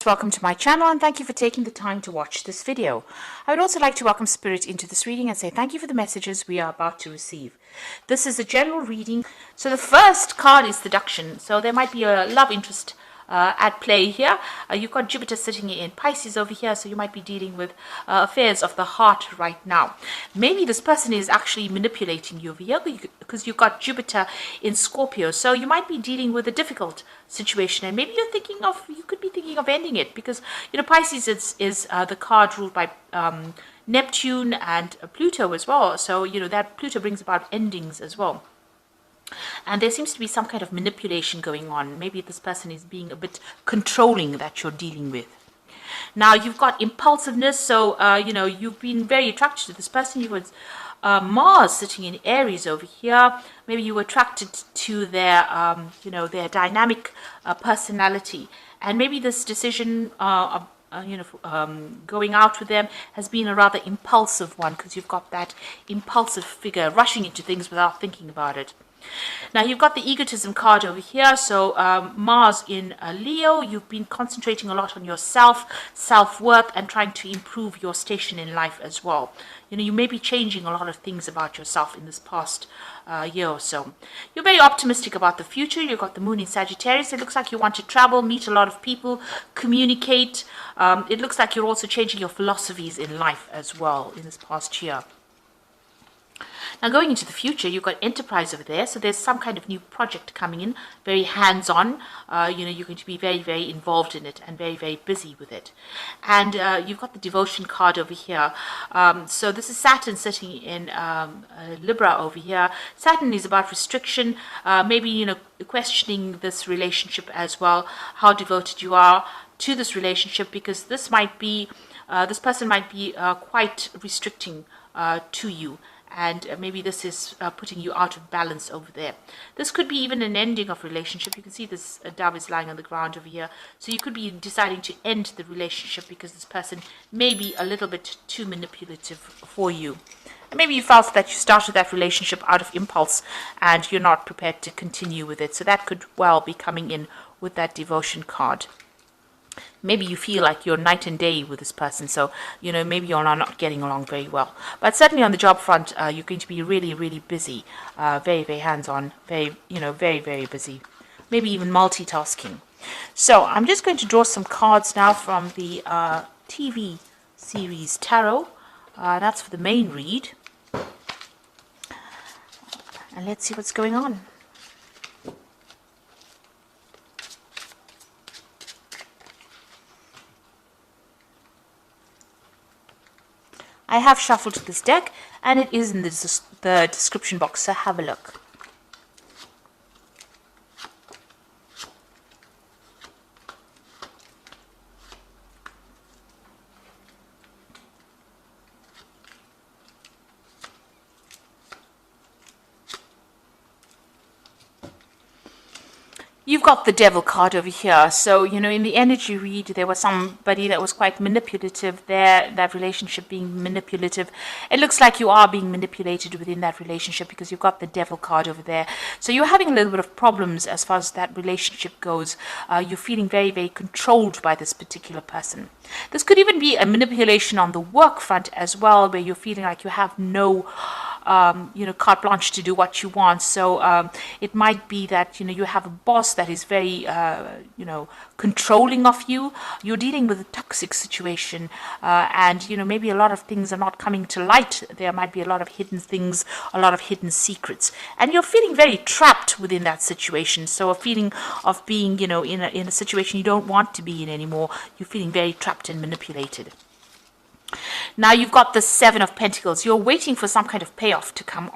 welcome to my channel and thank you for taking the time to watch this video. I would also like to welcome Spirit into this reading and say thank you for the messages we are about to receive. This is a general reading. So the first card is seduction. So there might be a love interest at play here. You've got Jupiter sitting in Pisces over here, so you might be dealing with affairs of the heart right now. Maybe this person is actually manipulating you over here because you've got Jupiter in Scorpio, so you might be dealing with a difficult situation, and maybe you could be thinking of ending it because Pisces is the card ruled by Neptune and Pluto as well. So that Pluto brings about endings as well. And there seems to be some kind of manipulation going on. Maybe this person is being a bit controlling that you're dealing with. Now, you've got impulsiveness. So, you've been very attracted to this person. You was Mars sitting in Aries over here. Maybe you were attracted to their, their dynamic personality. And maybe this decision going out with them has been a rather impulsive one because you've got that impulsive figure rushing into things without thinking about it. Now, you've got the egotism card over here. So Mars in Leo, you've been concentrating a lot on yourself, self-worth, and trying to improve your station in life as well. You may be changing a lot of things about yourself in this past year or so. You're very optimistic about the future. You've got the moon in Sagittarius. It looks like you want to travel, meet a lot of people, communicate. It looks like you're also changing your philosophies in life as well in this past year. Now, going into the future, you've got enterprise over there. So there's some kind of new project coming in, very hands-on. You're going to be very, very involved in it and very, very busy with it. And you've got the devotion card over here. So this is Saturn sitting in Libra over here. Saturn is about restriction, maybe, questioning this relationship as well, how devoted you are to this relationship, because this person might be quite restricting to you. And maybe this is putting you out of balance over there. This could be even an ending of relationship. You can see this dove is lying on the ground over here. So you could be deciding to end the relationship because this person may be a little bit too manipulative for you. And maybe you felt that you started that relationship out of impulse and you're not prepared to continue with it. So that could well be coming in with that devotion card. Maybe you feel like you're night and day with this person, so maybe you're not getting along very well. But certainly on the job front, you're going to be really, really busy, very, very hands-on, very, very, very busy. Maybe even multitasking. So I'm just going to draw some cards now from the TV series Tarot. That's for the main read, and let's see what's going on. I have shuffled this deck, and it is in the description box, so have a look. You've got the Devil card over here. So, in the energy read, there was somebody that was quite manipulative there, that relationship being manipulative. It looks like you are being manipulated within that relationship because you've got the Devil card over there. So you're having a little bit of problems as far as that relationship goes. You're feeling very, very controlled by this particular person. This could even be a manipulation on the work front as well, where you're feeling like you have no carte blanche to do what you want. So it might be that you have a boss that is very controlling of you. You're dealing with a toxic situation, and maybe a lot of things are not coming to light. There might be a lot of hidden things, a lot of hidden secrets, and you're feeling very trapped within that situation. So a feeling of being in a situation you don't want to be in anymore. You're feeling very trapped and manipulated. Now you've got the Seven of Pentacles. You're waiting for some kind of payoff to come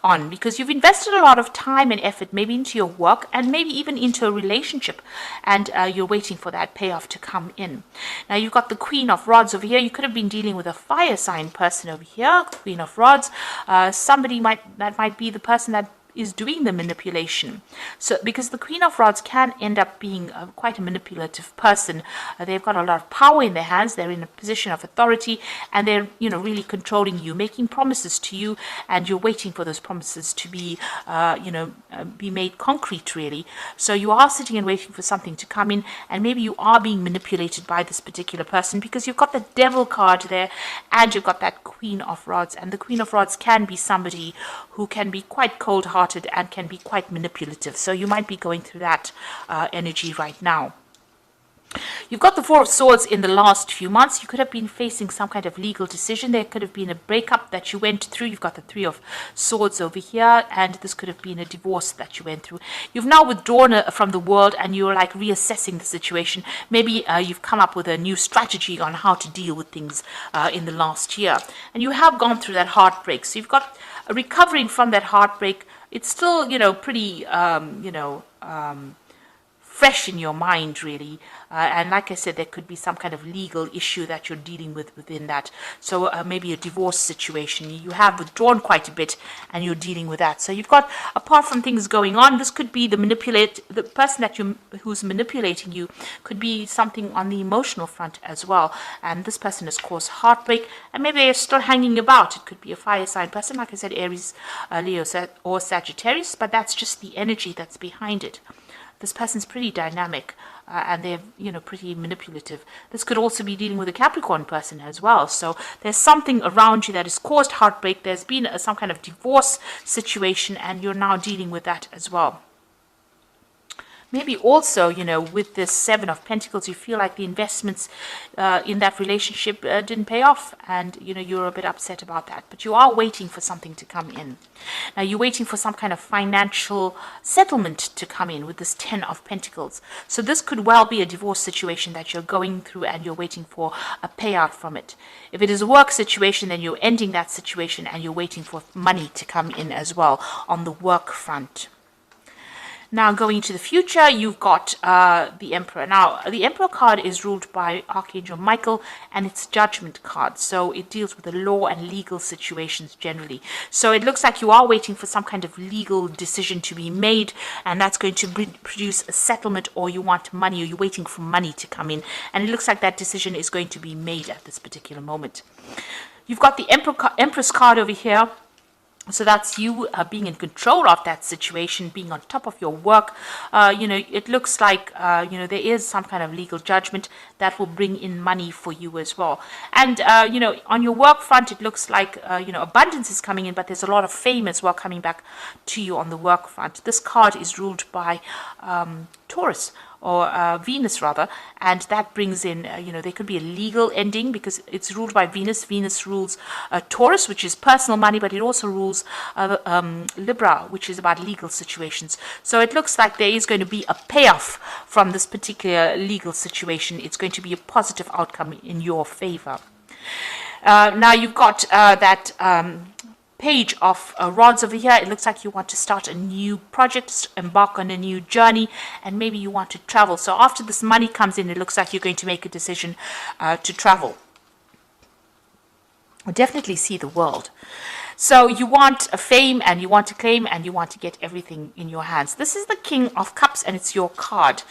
on because you've invested a lot of time and effort maybe into your work and maybe even into a relationship, and you're waiting for that payoff to come in. Now you've got the Queen of Rods over here. You could have been dealing with a fire sign person over here, Queen of Rods. Somebody might be the person that is doing the manipulation. So because the Queen of Rods can end up being quite a manipulative person. They've got a lot of power in their hands. They're in a position of authority, and they're really controlling you, making promises to you, and you're waiting for those promises to be be made concrete, really. So you are sitting and waiting for something to come in, and maybe you are being manipulated by this particular person because you've got the Devil card there, and you've got that Queen of Rods. And the Queen of Rods can be somebody who can be quite cold-hearted and can be quite manipulative. So you might be going through that energy right now. You've got the Four of Swords in the last few months. You could have been facing some kind of legal decision. There could have been a breakup that you went through. You've got the Three of Swords over here, and this could have been a divorce that you went through. You've now withdrawn from the world, and you're like reassessing the situation. Maybe you've come up with a new strategy on how to deal with things in the last year. And you have gone through that heartbreak. So you've got recovering from that heartbreak. It's still, pretty, fresh in your mind, really. And like I said, there could be some kind of legal issue that you're dealing with within that. So maybe a divorce situation. You have withdrawn quite a bit, and you're dealing with that. So you've got, apart from things going on, this could be the person who's manipulating you could be something on the emotional front as well. And this person has caused heartbreak, and maybe they're still hanging about. It could be a fire sign person, like I said, Aries, Leo, or Sagittarius, but that's just the energy that's behind it. This person's pretty dynamic, and they're, pretty manipulative. This could also be dealing with a Capricorn person as well. So there's something around you that has caused heartbreak. There's been some kind of divorce situation, and you're now dealing with that as well. Maybe also, with this Seven of Pentacles, you feel like the investments in that relationship didn't pay off, and, you're a bit upset about that. But you are waiting for something to come in. Now, you're waiting for some kind of financial settlement to come in with this Ten of Pentacles. So this could well be a divorce situation that you're going through, and you're waiting for a payout from it. If it is a work situation, then you're ending that situation, and you're waiting for money to come in as well on the work front. Now, going into the future, you've got the Emperor. Now, the Emperor card is ruled by Archangel Michael, and it's Judgment card. So it deals with the law and legal situations generally. So it looks like you are waiting for some kind of legal decision to be made, and that's going to produce a settlement, or you want money, or you're waiting for money to come in. And it looks like that decision is going to be made at this particular moment. You've got the Empress card over here. So that's you being in control of that situation, being on top of your work. It looks like, there is some kind of legal judgment that will bring in money for you as well. And, on your work front, it looks like, abundance is coming in, but there's a lot of fame as well coming back to you on the work front. This card is ruled by Taurus, or Venus rather, and that brings in, there could be a legal ending because it's ruled by Venus. Venus rules Taurus, which is personal money, but it also rules Libra, which is about legal situations. So it looks like there is going to be a payoff from this particular legal situation. It's going to be a positive outcome in your favor. Now you've got that Page of Rods over here. It looks like you want to start a new project, embark on a new journey, and maybe you want to travel. So after this money comes in, it looks like you're going to make a decision to travel. Definitely see the world. So you want a fame, and you want to claim, and you want to get everything in your hands. This is the King of Cups, and it's your card.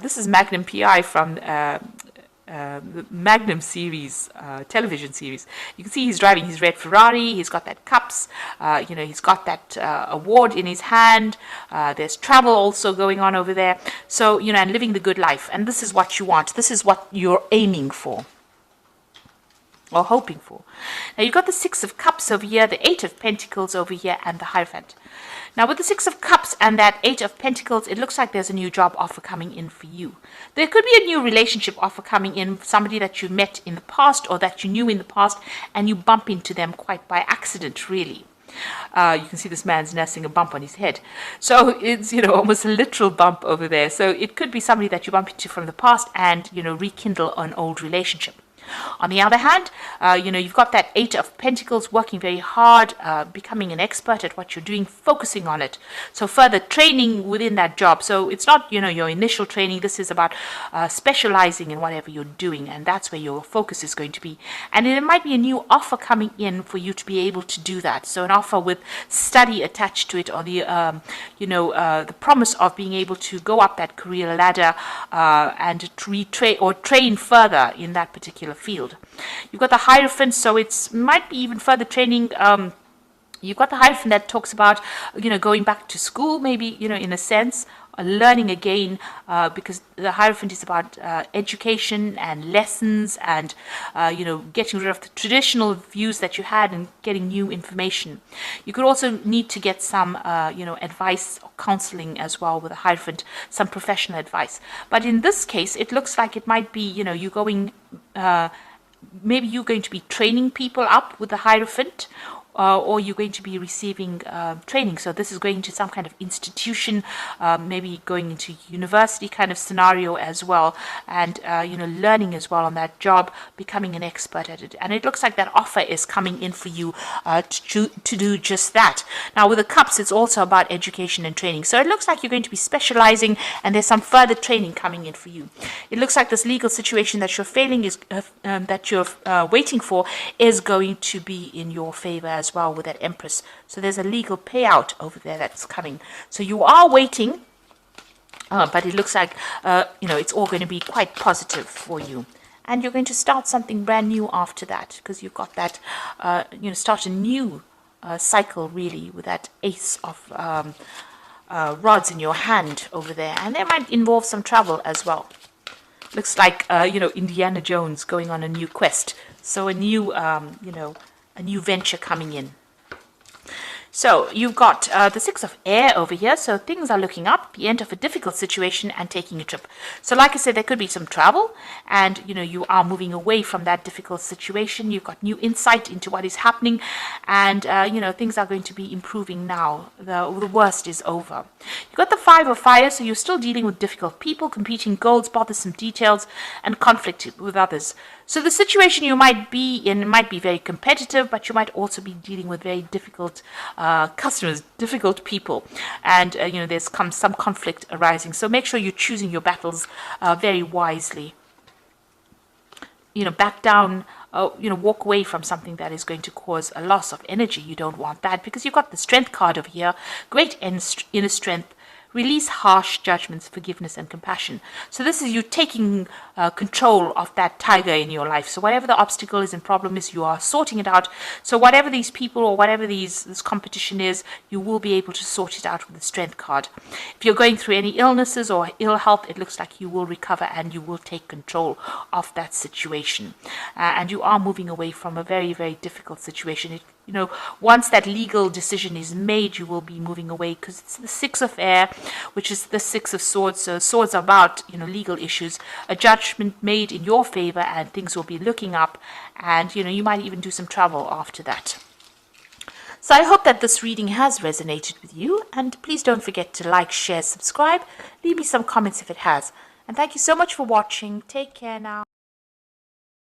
This is Magnum PI from the Magnum series, television series. You can see he's driving his red Ferrari. He's got that cups. He's got that award in his hand. There's travel also going on over there. So, and living the good life. And this is what you want. This is what you're aiming for, or hoping for. Now you've got the Six of Cups over here, the Eight of Pentacles over here, and the Hierophant. Now with the Six of Cups and that Eight of Pentacles, it looks like there's a new job offer coming in for you. There could be a new relationship offer coming in, somebody that you met in the past or that you knew in the past, and you bump into them quite by accident, really. You can see this man's nursing a bump on his head. So it's, almost a literal bump over there. So it could be somebody that you bump into from the past and, rekindle an old relationship. On the other hand, you've got that Eight of Pentacles, working very hard, becoming an expert at what you're doing, focusing on it. So further training within that job. So it's not, your initial training. This is about specializing in whatever you're doing, and that's where your focus is going to be. And it might be a new offer coming in for you to be able to do that. So an offer with study attached to it, or the promise of being able to go up that career ladder and train further in that particular field. You've got the Hierophant, so it might be even further training. You've got the Hierophant that talks about, going back to school, maybe, in a sense, learning again, because the Hierophant is about education and lessons and, getting rid of the traditional views that you had and getting new information. You could also need to get some, advice or counseling as well with the Hierophant, some professional advice. But in this case, it looks like it might be, you going, maybe you're going to be training people up with the Hierophant, or you're going to be receiving training. So this is going to some kind of institution, maybe going into university kind of scenario as well, and learning as well on that job, becoming an expert at it. And it looks like that offer is coming in for you to do just that. Now with the Cups, it's also about education and training. So it looks like you're going to be specializing, and there's some further training coming in for you. It looks like this legal situation that you're waiting for is going to be in your favor as well with that Empress. So there's a legal payout over there that's coming. So you are waiting, but it looks like it's all going to be quite positive for you. And you're going to start something brand new after that, because you've got that, start a new cycle really with that Ace of Rods in your hand over there. And that might involve some travel as well. Looks like, Indiana Jones going on a new quest. So a new, a new venture coming in. So you've got the Six of Air over here. So things are looking up, the end of a difficult situation and taking a trip. So like I said, there could be some travel, and you are moving away from that difficult situation. You've got new insight into what is happening, and things are going to be improving now. The worst is over. You've got the Five of Fire, so you're still dealing with difficult people, competing goals, bothersome details, and conflict with others. So the situation you might be in might be very competitive, but you might also be dealing with very difficult customers, difficult people, and there's some conflict arising. So make sure you're choosing your battles very wisely. Back down, walk away from something that is going to cause a loss of energy. You don't want that, because you've got the Strength card over here, great inner strength. Release harsh judgments, forgiveness, and compassion. So this is you taking control of that tiger in your life. So whatever the obstacle is and problem is, you are sorting it out. So whatever these people or whatever this competition is, you will be able to sort it out with the Strength card. If you're going through any illnesses or ill health, it looks like you will recover and you will take control of that situation. And you are moving away from a very, very difficult situation. Once that legal decision is made, you will be moving away, because it's the Six of Air, which is the Six of Swords. So swords are about, legal issues, a judgment made in your favor, and things will be looking up, and, you might even do some travel after that. So I hope that this reading has resonated with you, and please don't forget to like, share, subscribe, leave me some comments if it has. And thank you so much for watching. Take care now.